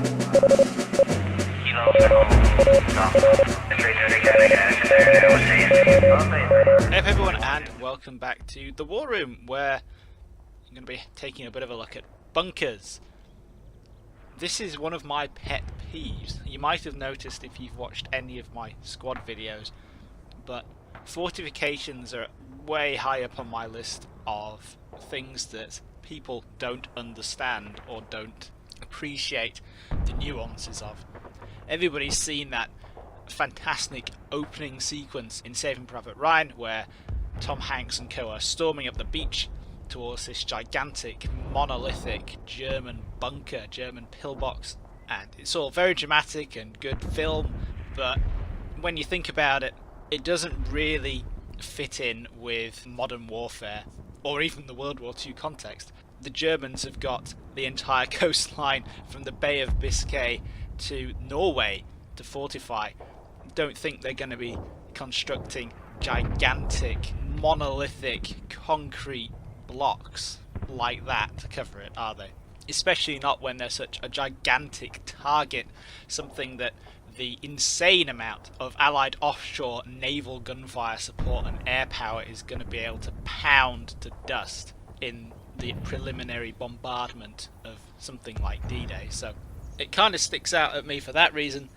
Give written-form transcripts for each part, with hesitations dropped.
Hey everyone, and welcome back to the War Room, where I'm going to be taking a bit of a look at bunkers. This is one of my pet peeves. You might have noticed if you've watched any of my squad videos, but fortifications are way high up on my list of things that people don't understand or don't appreciate the nuances of. Everybody's seen that fantastic opening sequence in Saving Private Ryan where Tom Hanks and co are storming up the beach towards this gigantic monolithic German bunker, German pillbox, and it's all very dramatic and good film, but when you think about it, it doesn't really fit in with modern warfare or even the World War II context. The Germans have got the entire coastline from the Bay of Biscay to Norway to fortify. Don't think they're going to be constructing gigantic monolithic concrete blocks like that to cover it, are they? Especially not when they're such a gigantic target, something that the insane amount of Allied offshore naval gunfire support and air power is going to be able to pound to dust in the preliminary bombardment of something like D-Day. So it kind of sticks out at me for that reason.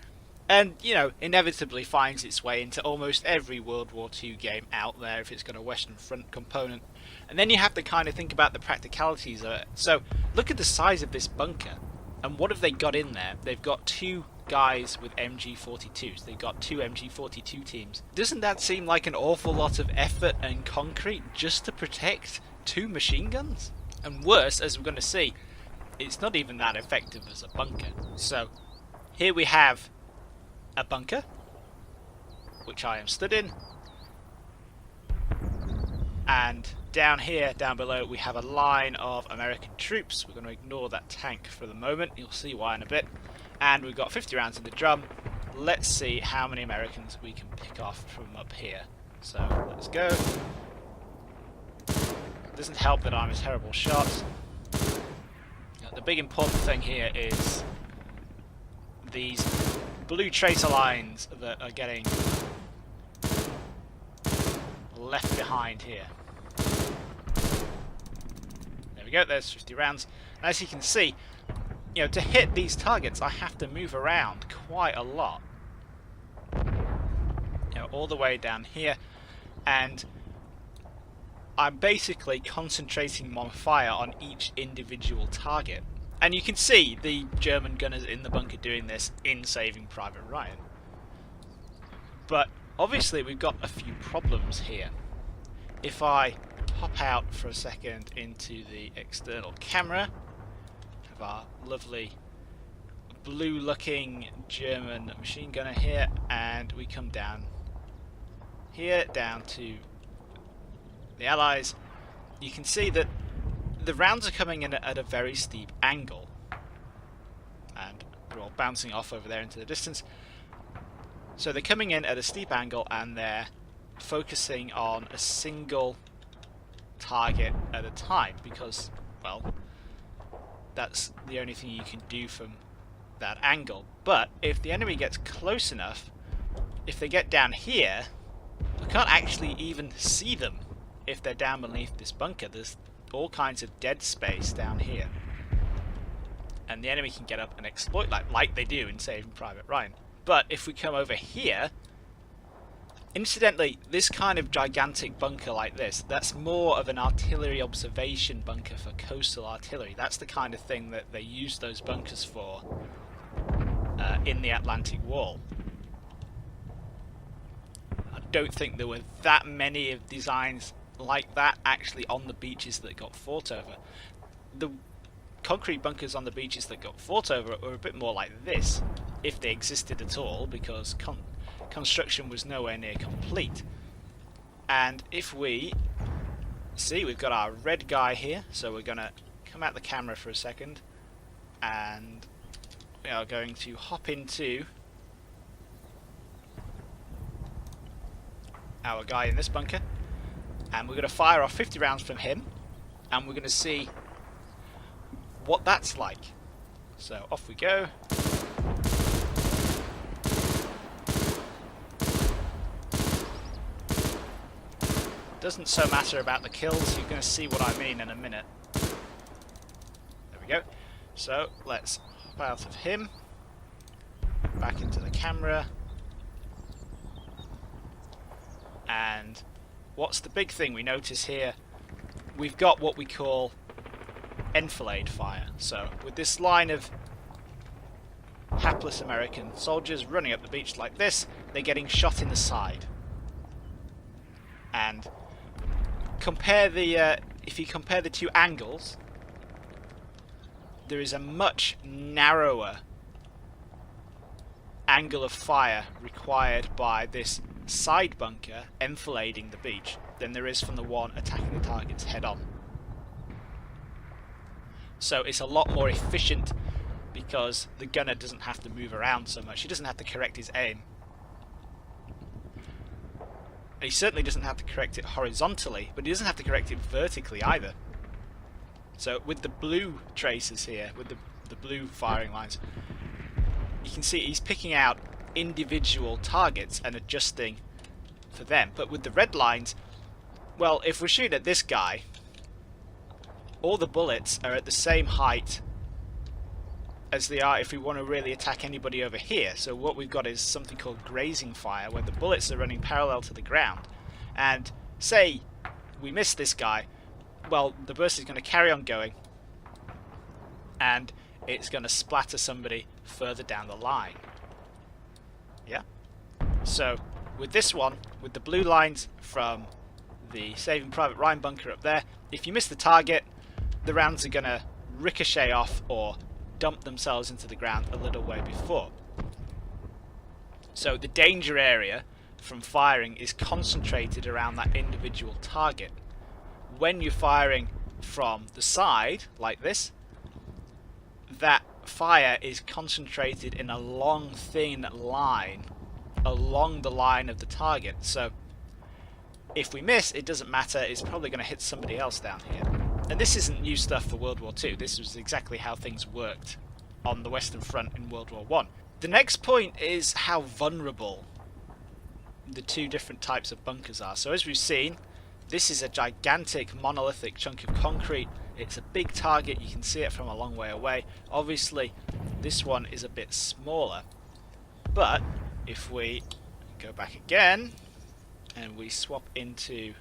And, you know, inevitably finds its way into almost every World War II game out there if it's got a Western Front component. And then you have to kind of think about the practicalities of it. So, look at the size of this bunker. And what have they got in there? They've got two guys with MG42s. They've got two MG42 teams. Doesn't that seem like an awful lot of effort and concrete just to protect two machine guns? And worse, as we're going to see, it's not even that effective as a bunker. So, here we have a bunker, which I am stood in, and down here, down below, we have a line of American troops. We're going to ignore that tank for the moment, you'll see why in a bit, and we've got 50 rounds in the drum. Let's see how many Americans we can pick off from up here. So let's go. It doesn't help that I'm a terrible shot. The big important thing here is these blue tracer lines that are getting left behind here. There we go, there's 50 rounds. And as you can see, you know, to hit these targets I have to move around quite a lot. You know, all the way down here, and I'm basically concentrating my fire on each individual target. And you can see the German gunners in the bunker doing this in Saving Private Ryan. But obviously we've got a few problems here. If I pop out for a second into the external camera, have our lovely blue looking German machine gunner here, and we come down here, down to the Allies, you can see that the rounds are coming in at a very steep angle, and they're all bouncing off over there into the distance. So they're coming in at a steep angle and they're focusing on a single target at a time because, well, that's the only thing you can do from that angle. But if the enemy gets close enough, if they get down here, we can't actually even see them if they're down beneath this bunker. There's all kinds of dead space down here, and the enemy can get up and exploit like they do in Saving Private Ryan. But if we come over here, incidentally, this kind of gigantic bunker like this, that's more of an artillery observation bunker for coastal artillery. That's the kind of thing that they use those bunkers for in the Atlantic Wall. I don't think there were that many of designs like that actually on the beaches that got fought over. The concrete bunkers on the beaches that got fought over were a bit more like this, if they existed at all, because construction was nowhere near complete. And if we see, we've got our red guy here, so we're going to come out the camera for a second, and we are going to hop into our guy in this bunker, and we're going to fire off 50 rounds from him, and we're going to see what that's like. So off we go. Doesn't so matter about the kills, you're going to see what I mean in a minute. There we go. So let's hop out of him, back into the camera, and what's the big thing we notice here? We've got what we call Enfilade Fire. So with this line of hapless American soldiers running up the beach like this, they're getting shot in the side. And compare the if you compare the two angles, there is a much narrower angle of fire required by this side bunker enfilading the beach than there is from the one attacking the targets head on. So it's a lot more efficient because the gunner doesn't have to move around so much. He doesn't have to correct his aim. He certainly doesn't have to correct it horizontally, but he doesn't have to correct it vertically either. So with the blue traces here, with the blue firing lines, you can see he's picking out individual targets and adjusting for them. But with the red lines, well, if we're shooting at this guy, all the bullets are at the same height as they are if we want to really attack anybody over here. So what we've got is something called Grazing Fire, where the bullets are running parallel to the ground. And say we miss this guy, well, the burst is going to carry on going, and it's going to splatter somebody further down the line. Yeah? So with this one, with the blue lines from the Saving Private Ryan bunker up there, if you miss the target, the rounds are going to ricochet off or dump themselves into the ground a little way before. So the danger area from firing is concentrated around that individual target. When you're firing from the side, like this, that fire is concentrated in a long, thin line along the line of the target. So if we miss, it doesn't matter, it's probably going to hit somebody else down here. And this isn't new stuff for World War II, this was exactly how things worked on the Western Front in World War I. The next point is how vulnerable the two different types of bunkers are. So as we've seen, this is a gigantic monolithic chunk of concrete. It's a big target, you can see it from a long way away. Obviously, this one is a bit smaller. But if we go back again, and we swap into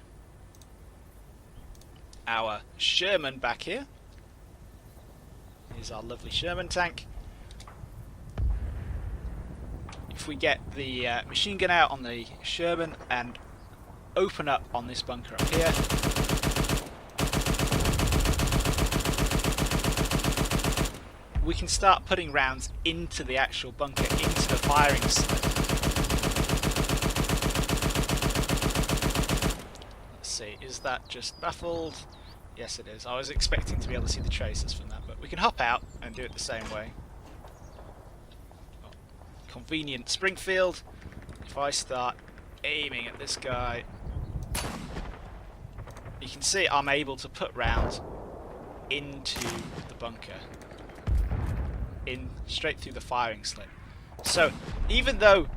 our Sherman back here. Here's our lovely Sherman tank. If we get the machine gun out on the Sherman and open up on this bunker up here, we can start putting rounds into the actual bunker, into the firing slit. Let's see, is that just baffled? Yes it is. I was expecting to be able to see the traces from that, but we can hop out and do it the same way. Convenient Springfield. If I start aiming at this guy, you can see I'm able to put rounds into the bunker, in straight through the firing slit. So even though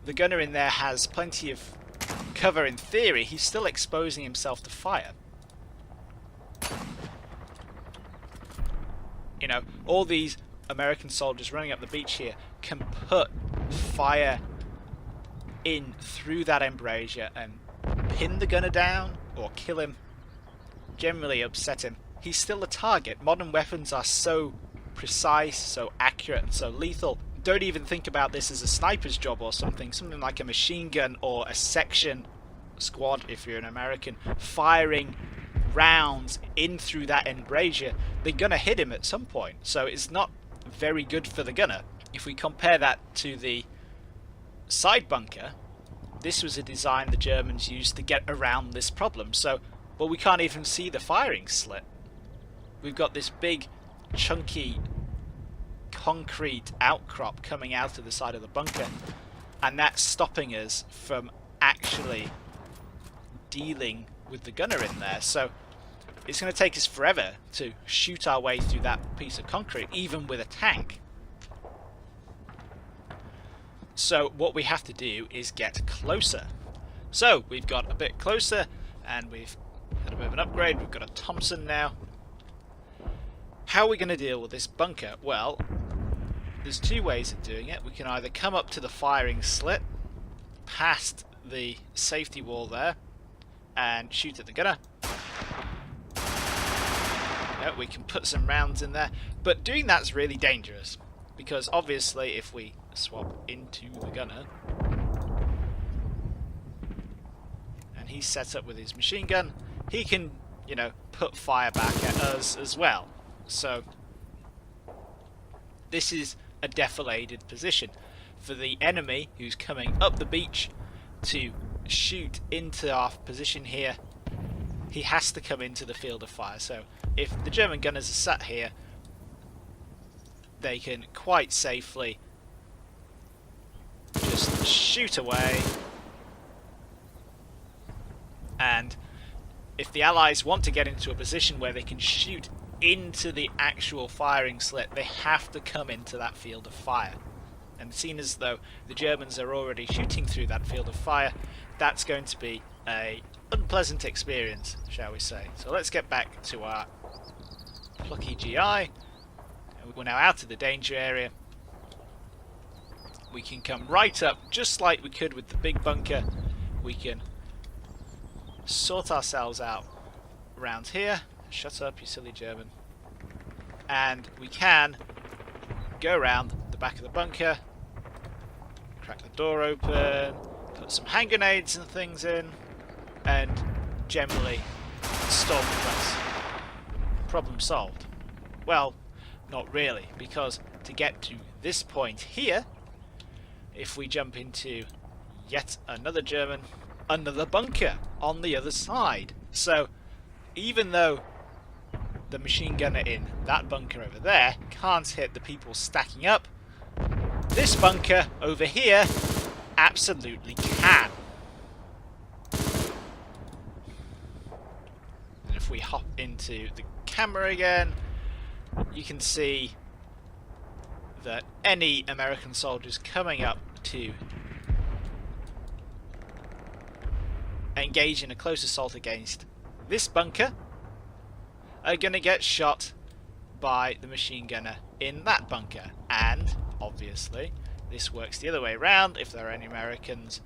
the gunner in there has plenty of cover in theory, he's still exposing himself to fire. You know, all these American soldiers running up the beach here can put fire in through that embrasure and pin the gunner down or kill him, generally upset him. He's still a target. Modern weapons are so precise, so accurate and so lethal. Don't even think about this as a sniper's job or something like a machine gun or a section squad, if you're an American, firing rounds in through that embrasure. They're gonna hit him at some point, so it's not very good for the gunner. If we compare that to the side bunker, this was a design the Germans used to get around this problem. So, well, we can't even see the firing slit. We've got this big chunky concrete outcrop coming out of the side of the bunker, and that's stopping us from actually dealing with the gunner in there. So it's going to take us forever to shoot our way through that piece of concrete, even with a tank. So what we have to do is get closer. So we've got a bit closer, and we've got a bit of an upgrade. We've got a Thompson now. How are we going to deal with this bunker? Well, there's two ways of doing it. We can either come up to the firing slit, past the safety wall there, and shoot at the gunner. Yeah, we can put some rounds in there, but doing that's really dangerous, because obviously if we swap into the gunner and he's set up with his machine gun, he can, you know, put fire back at us as well. So this is a defiladed position for the enemy who's coming up the beach to shoot into our position here. He has to come into the field of fire. So if the German gunners are sat here, they can quite safely just shoot away. And if the Allies want to get into a position where they can shoot into the actual firing slit, they have to come into that field of fire. And seeing as though the Germans are already shooting through that field of fire, that's going to be a unpleasant experience, shall we say. So let's get back to our plucky GI. We're now out of the danger area. We can come right up, just like we could with the big bunker. We can sort ourselves out around here. Shut up, you silly German. And we can go around the back of the bunker, crack the door open, put some hand grenades and things in, and generally storm the place. Problem solved. Well, not really, because to get to this point here, if we jump into yet another bunker on the other side. So even though the machine gunner in that bunker over there can't hit the people stacking up, this bunker over here absolutely can. And if we hop into the camera again, you can see that any American soldiers coming up to engage in a close assault against this bunker are going to get shot by the machine gunner in that bunker. And obviously this works the other way around. If there are any Americans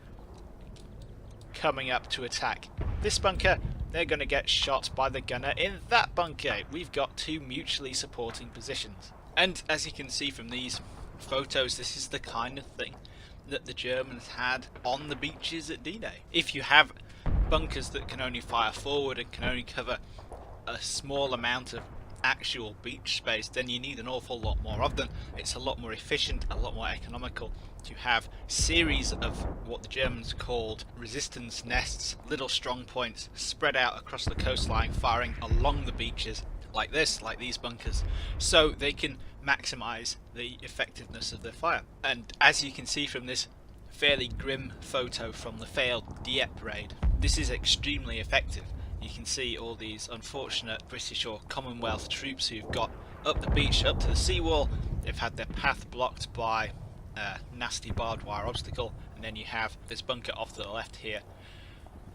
coming up to attack this bunker, they're going to get shot by the gunner in that bunker. We've got two mutually supporting positions. And as you can see from these photos, this is the kind of thing that the Germans had on the beaches at D-Day. If you have bunkers that can only fire forward and can only cover a small amount of actual beach space, then you need an awful lot more of them. It's a lot more efficient, a lot more economical to have series of what the Germans called resistance nests, little strong points spread out across the coastline, firing along the beaches like this, like these bunkers, so they can maximize the effectiveness of their fire. And as you can see from this fairly grim photo from the failed Dieppe raid, this is extremely effective. You can see all these unfortunate British or Commonwealth troops who've got up the beach, up to the seawall. They've had their path blocked by a nasty barbed wire obstacle, and then you have this bunker off to the left here,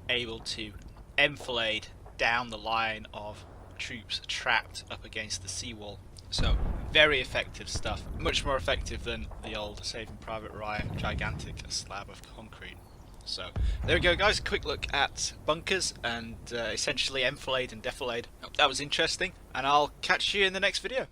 able to enfilade down the line of troops trapped up against the seawall. So very effective stuff, much more effective than the old Saving Private Ryan gigantic slab of concrete. So there we go, guys, a quick look at bunkers and essentially enfilade and defilade. Hope that was interesting, and I'll catch you in the next video.